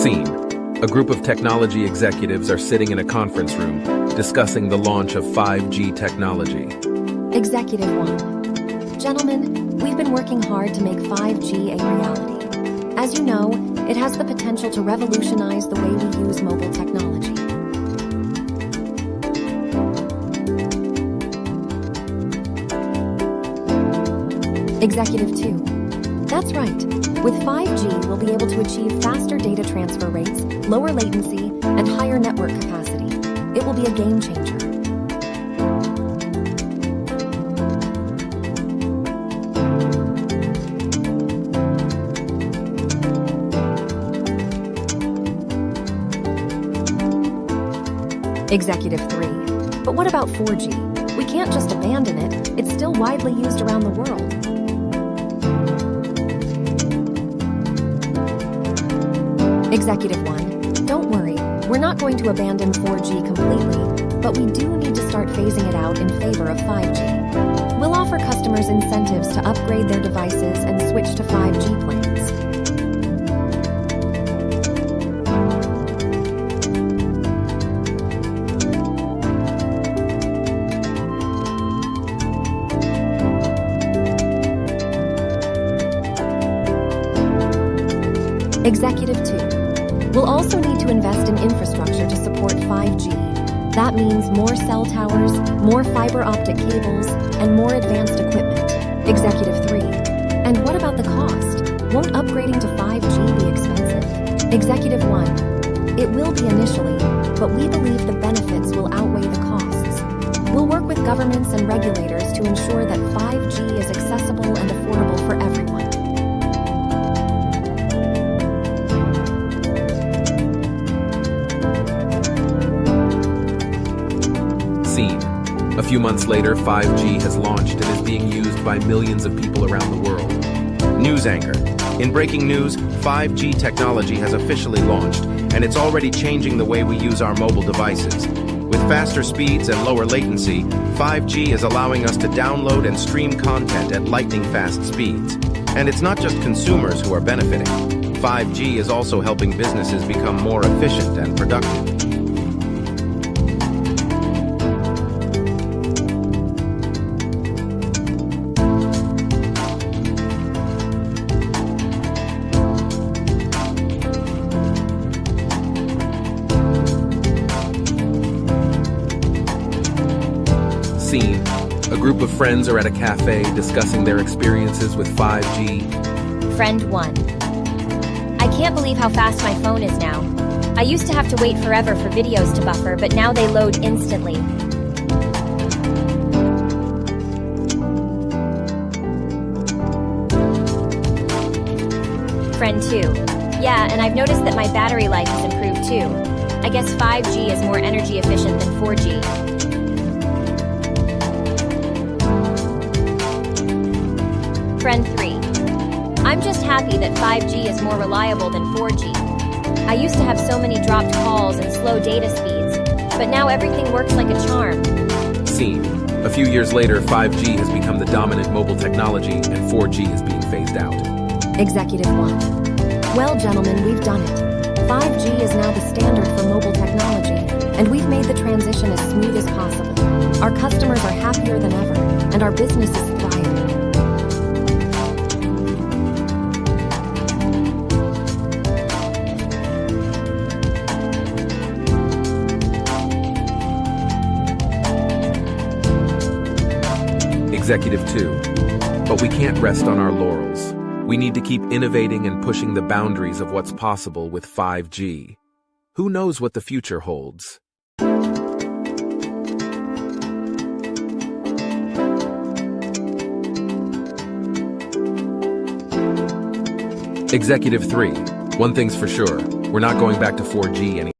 Scene. A group of technology executives are sitting in a conference room discussing the launch of 5G technology. Executive 1. Gentlemen, we've been working hard to make 5G a reality. As you know, it has the potential to revolutionize the way we use mobile technology. Executive 2. That's right. With 5G, we'll be able to achieve faster data transfer rates, lower latency, and higher network capacity. It will be a game changer. Executive 3. But what about 4G? We can't just abandon it. It's still widely used around the world. Executive 1. Don't worry, we're not going to abandon 4G completely, but we do need to start phasing it out in favor of 5G. We'll offer customers incentives to upgrade their devices and switch to 5G plans. Executive 2. We'll also need to invest in infrastructure to support 5G. That means more cell towers, more fiber optic cables, and more advanced equipment. Executive 3. And what about the cost? Won't upgrading to 5G be expensive? Executive 1. It will be initially, but we believe the benefits will outweigh the costs. We'll work with governments and regulators to ensure that 5G is accessible and affordable for everyone. Scene. A few months later, 5G has launched and is being used by millions of people around the world. News anchor. In breaking news, 5G technology has officially launched, and it's already changing the way we use our mobile devices. With faster speeds and lower latency, 5G is allowing us to download and stream content at lightning-fast speeds. And it's not just consumers who are benefiting. 5G is also helping businesses become more efficient and productive. Scene. A group of friends are at a cafe discussing their experiences with 5G. Friend 1. I can't believe how fast my phone is now. I used to have to wait forever for videos to buffer, but now they load instantly. Friend 2. Yeah, and I've noticed that my battery life has improved too. I guess 5G is more energy efficient than 4G. Friend 3. I'm just happy that 5G is more reliable than 4G. I used to have so many dropped calls and slow data speeds, but now everything works like a charm. Scene. A few years later, 5G has become the dominant mobile technology and 4G is being phased out. Executive 1. Well, gentlemen, we've done it. 5G is now the standard for mobile technology, and we've made the transition as smooth as possible. Our customers are happier than ever, and our business is thriving. Executive 2. But we can't rest on our laurels. We need to keep innovating and pushing the boundaries of what's possible with 5G. Who knows what the future holds? Executive 3. One thing's for sure, we're not going back to 4G anytime